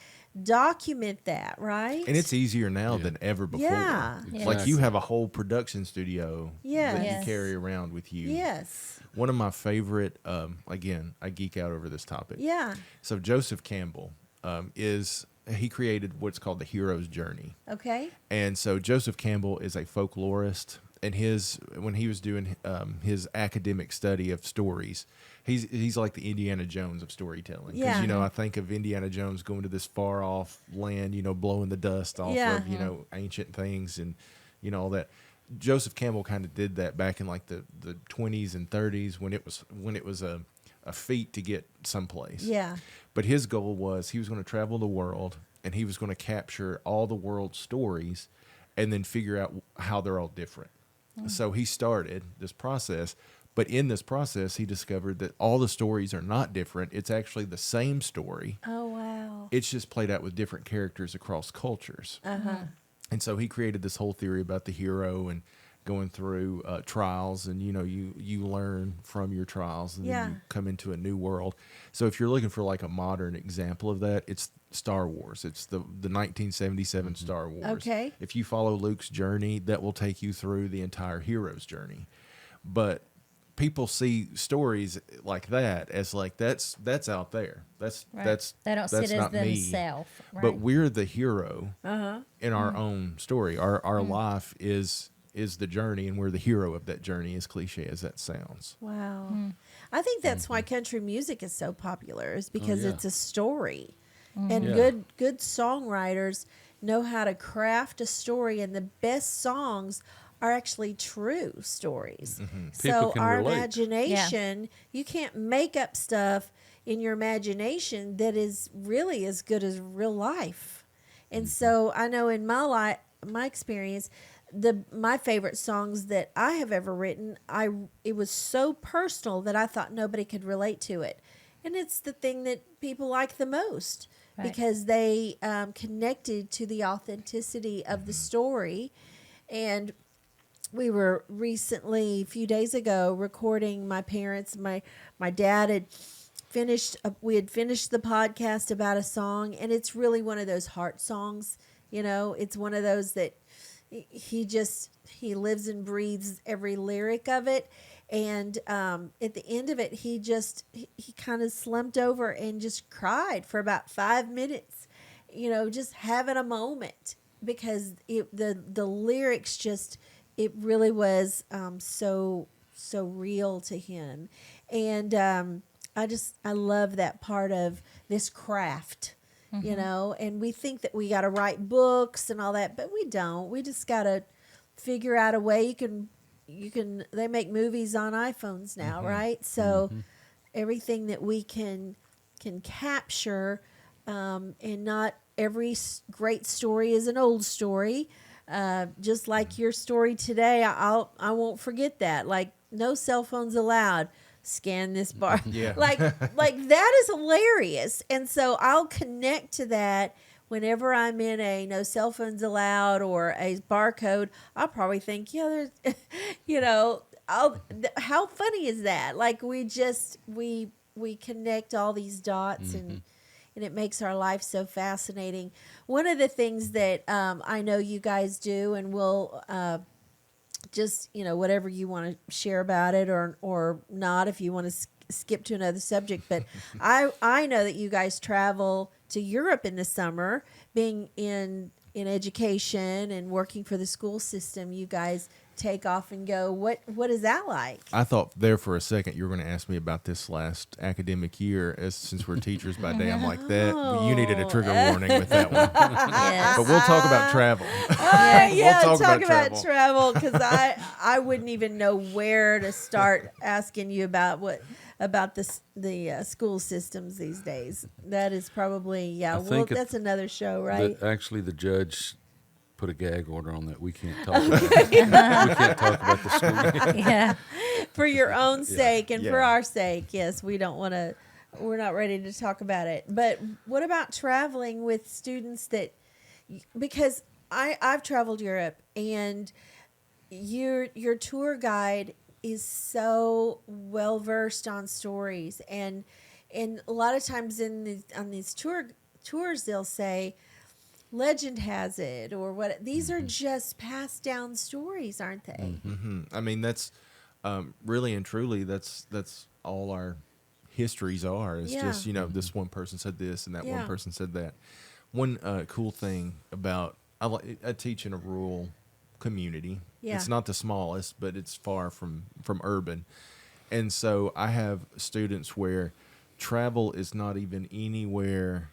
document that, right? And it's easier now than ever before. Yeah. Yes. Like you have a whole production studio that Yes. you carry around with you. Yes. One of my favorite, again, I geek out over this topic. Yeah. So Joseph Campbell he created what's called the hero's journey. Okay. And so Joseph Campbell is a folklorist, and when he was doing his academic study of stories, he's like the Indiana Jones of storytelling. Yeah. Because I think of Indiana Jones going to this far off land, blowing the dust off Yeah. of ancient things and all that. Joseph Campbell kind of did that back in like the 20s and 30s when it was a feat to get someplace. Yeah. But his goal was he was going to travel the world and he was going to capture all the world's stories and then figure out how they're all different. So he started this process, but in this process, he discovered that all the stories are not different. It's actually the same story. Oh, wow. It's just played out with different characters across cultures. And so he created this whole theory about the hero and going through trials, and you learn from your trials, and then you come into a new world. So if you're looking for like a modern example of that, it's Star Wars. It's the 1977 Star Wars. Okay. If you follow Luke's journey, that will take you through the entire hero's journey. But people see stories like that as like that's out there. That's They don't that's see it as not me. themselves. Right? But we're the hero in our own story. Our life is the journey, and we're the hero of that journey, as cliche as that sounds. Wow. I think that's why country music is so popular, is because yeah. it's a story. And Yeah. good songwriters know how to craft a story, and the best songs are actually true stories. So People can our relate. imagination, you can't make up stuff in your imagination that is really as good as real life. And so I know in my experience, my favorite songs that I have ever written, it was so personal that I thought nobody could relate to it. And it's the thing that people like the most, Right. because they connected to the authenticity of the story. And we were recently, a few days ago, recording my parents. My dad had we had finished the podcast about a song, and it's really one of those heart songs. It's one of those that he lives and breathes every lyric of it. And at the end of it, he kind of slumped over and just cried for about 5 minutes, just having a moment, because the lyrics it really was so real to him. And I love that part of this craft. And we think that we got to write books and all that, but we don't. We just got to figure out a way. They make movies on iPhones now, right? So everything that we can capture, and not every great story is an old story. Just like your story today, I won't forget that. Like, no cell phones allowed. Scan this bar. Yeah. like that is hilarious. And so I'll connect to that whenever I'm in a no cell phones allowed or a barcode. I'll probably think, there's, how funny is that? Like, we connect all these dots, and it makes our life so fascinating. One of the things that I know you guys do, and we'll just, whatever you want to share about it or not, if you want to skip to another subject. But I know that you guys travel to Europe in the summer, being in education and working for the school system. You guys take off and go. What is that like? I thought there for a second you were going to ask me about this last academic year, since we're teachers by day. I'm like, you needed a trigger warning with that one. Yes. But we'll talk about travel. Yeah, We'll talk talk about about travel, because I wouldn't even know where to start asking you about the school systems these days. That is probably that's another show, right? Actually, the judge put a gag order on that. We can't talk about it. We can't talk about the school. Yeah. For your own sake and for Yeah. our sake, yes, we don't want to. We're not ready to talk about it. But what about traveling with students because I've traveled Europe, and your tour guide is so well versed on stories, and a lot of times on these tours they'll say legend has it, or what. These are just passed down stories, aren't they? I mean, that's really and truly that's all our histories are. It's just this one person said this and that one person said that. One cool thing about I teach in a rural community. Yeah. It's not the smallest, but it's far from urban, and so I have students where travel is not even anywhere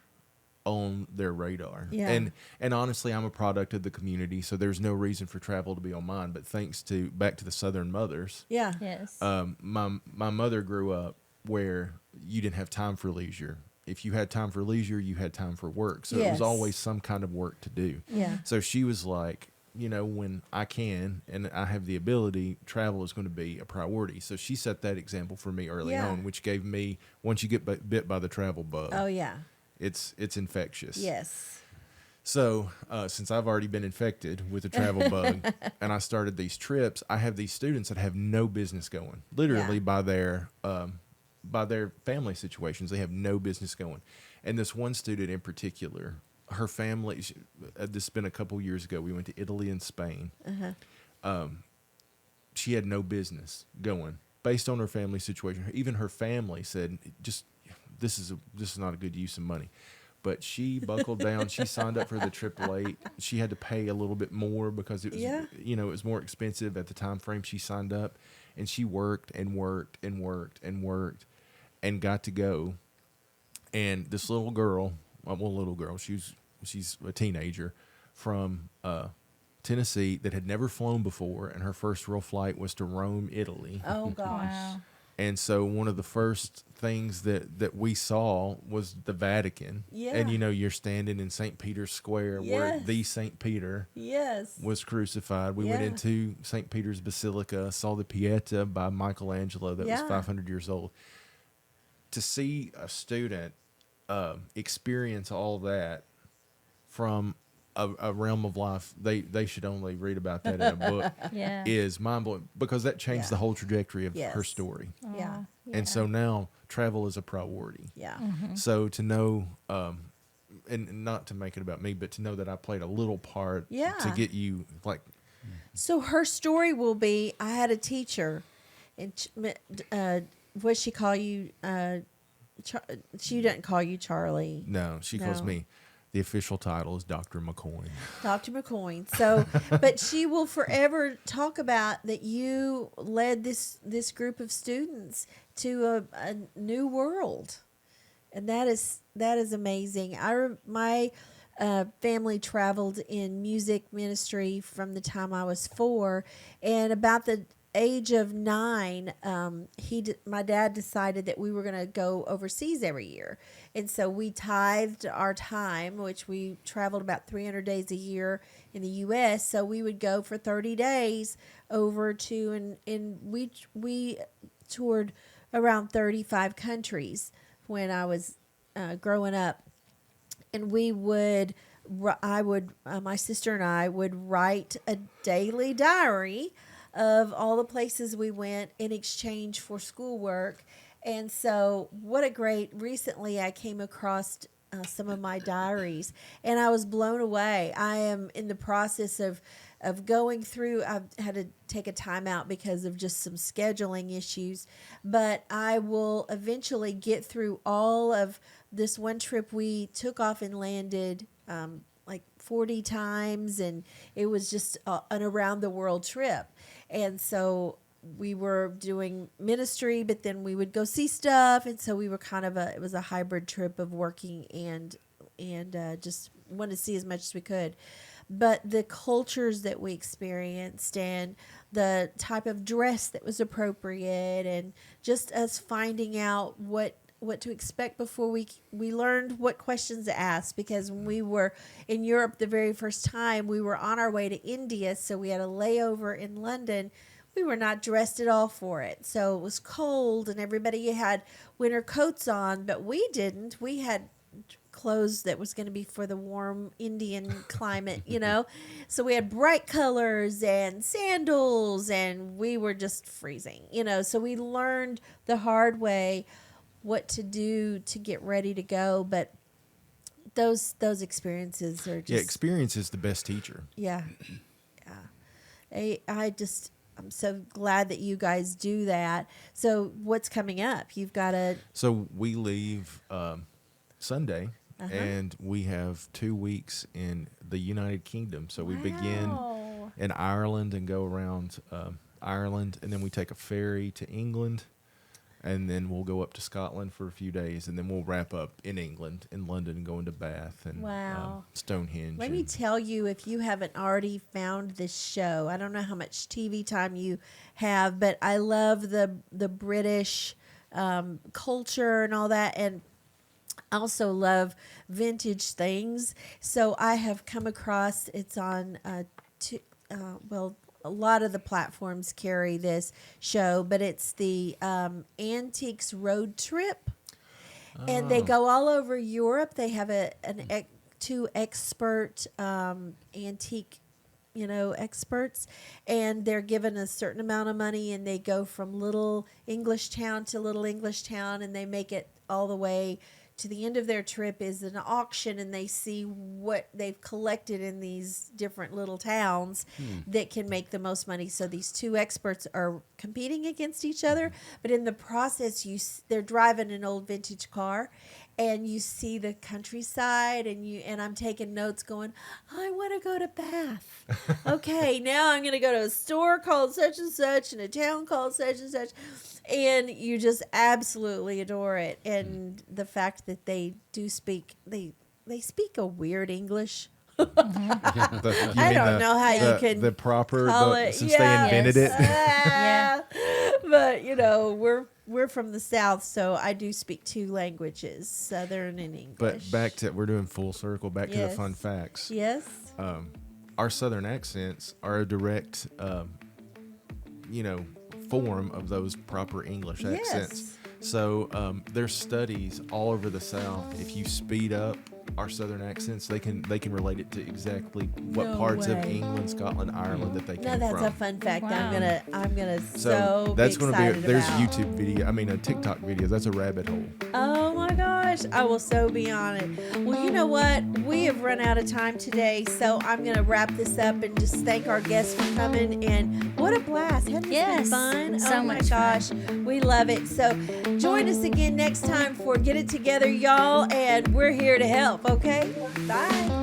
on their radar. Yeah. And honestly, I'm a product of the community, so there's no reason for travel to be on mine. But thanks to back to the Southern mothers, Yes. my mother grew up where you didn't have time for leisure. if you had time for leisure, you had time for work. So it Yes. was always some kind of work to do. Yeah. So she was like, you know, when I can and I have the ability, travel is going to be a priority. So she set that example for me early Yeah. on, which gave me, once you get bit by the travel bug, Oh yeah. it's infectious. Yes. So since I've already been infected with the travel bug and I started these trips, I have these students that have no business going, literally Yeah. by their family situations. They have no business going. And this one student in particular, her family, this has been a couple years ago. We went to Italy and Spain. She had no business going based on her family situation. Even her family said, just this is not a good use of money. But she buckled down. She signed up for the AAA. She had to pay a little bit more because it was, Yeah. you know, it was more expensive at the time frame she signed up. And she worked and worked and worked and worked and got to go. And this little girl, she's a teenager from Tennessee that had never flown before, and her first real flight was to Rome, Italy. Oh gosh. Wow. And so one of the first things that we saw was the Vatican. Yeah. And, you know, you're standing in St. Peter's Square where Yes. the St. Peter Yes. was crucified. We went Yeah. into St. Peter's Basilica, saw the Pieta by Michelangelo that was Yeah. 500 years old. To see a student experience all that from a realm of life, they should only read about that in a book, Yeah. is mind-blowing, because that changed Yeah. the whole trajectory of her Yes. story. Yeah. And so now travel is a priority. Yeah. So to know, and not to make it about me, but to know that I played a little part Yeah. to get you, like, So her story will be: I had a teacher, and what she call you? She didn't call you Charlie, no, she calls No. me, the official title is Dr. McCoy. Dr. McCoy. So, but she will forever talk about that you led this group of students to a new world, and that is amazing. My family traveled in music ministry from the time I was 4, and about the age of 9, my dad decided that we were going to go overseas every year, and so we tithed our time, which we traveled about 300 days a year in the U.S. So we would go for 30 days over to, and we toured around 35 countries when I was growing up. And my sister and I would write a daily diary of all the places we went in exchange for schoolwork. And so recently I came across some of my diaries, and I was blown away. I am in the process of going through. I've had to take a time out because of just some scheduling issues, but I will eventually get through all of this. One trip we took off and landed like 40 times, and it was just an around the world trip. And so we were doing ministry, but then we would go see stuff, and so we were it was a hybrid trip of working and just wanted to see as much as we could. But the cultures that we experienced, and the type of dress that was appropriate, and just us finding out what to expect before we learned what questions to ask. Because when we were in Europe the very first time, we were on our way to India, so we had a layover in London. We were not dressed at all for it. So it was cold, and everybody had winter coats on, but we didn't. We had clothes that was going to be for the warm Indian climate, you know. So we had bright colors and sandals, and we were just freezing, you know. So we learned the hard way what to do to get ready to go. But those experiences are just Experience is the best teacher. yeah. I'm so glad that you guys do that. So what's coming up? You've got a So we leave Sunday, Uh-huh. and we have 2 weeks in the United Kingdom. So we begin Wow. in Ireland and go around Ireland, and then we take a ferry to England, and then we'll go up to Scotland for a few days, and then we'll wrap up in England, in London, and go into Bath and Wow. Stonehenge. Let me and- tell you, if you haven't already found this show, I don't know how much TV time you have, but I love the British culture and all that. And I also love vintage things. So I have come across, it's on, a lot of the platforms carry this show, but it's the Antiques Road Trip. And they go all over Europe. They have two expert antique, experts, and they're given a certain amount of money, and they go from little English town to little English town, and they make it all the way to the end of their trip is an auction, and they see what they've collected in these different little towns that can make the most money. So these two experts are competing against each other, but in the process, they're driving an old vintage car, and you see the countryside, and I'm taking notes going, I want to go to Bath. Okay, now I'm going to go to a store called such and such in a town called such and such. And you just absolutely adore it. And the fact that they do speak, they speak a weird English. I don't know how you can the proper call it, since they invented it. Yeah. But we're from the South, so I do speak two languages, Southern and English. But back to we're doing full circle. Back to the Yes. fun facts. Yes. Our Southern accents are a direct, form of those proper English accents. So there's studies all over the South. If you speed up our Southern accents, they can relate it to exactly what No parts of way. England, Scotland, Ireland that they Now came that's from. a fun fact. Wow. I'm gonna So that's be going to be excited there's about. YouTube video. I mean, a TikTok video. That's a rabbit hole. Oh my gosh, I will so be on it. Well, you know what? We have run out of time today, so I'm going to wrap this up and just thank our guests for coming. And what a blast. Hasn't this Yes, been fun? so oh my much gosh, we love it. So join us again next time for Get It Together, y'all, and we're here to help, okay? Bye.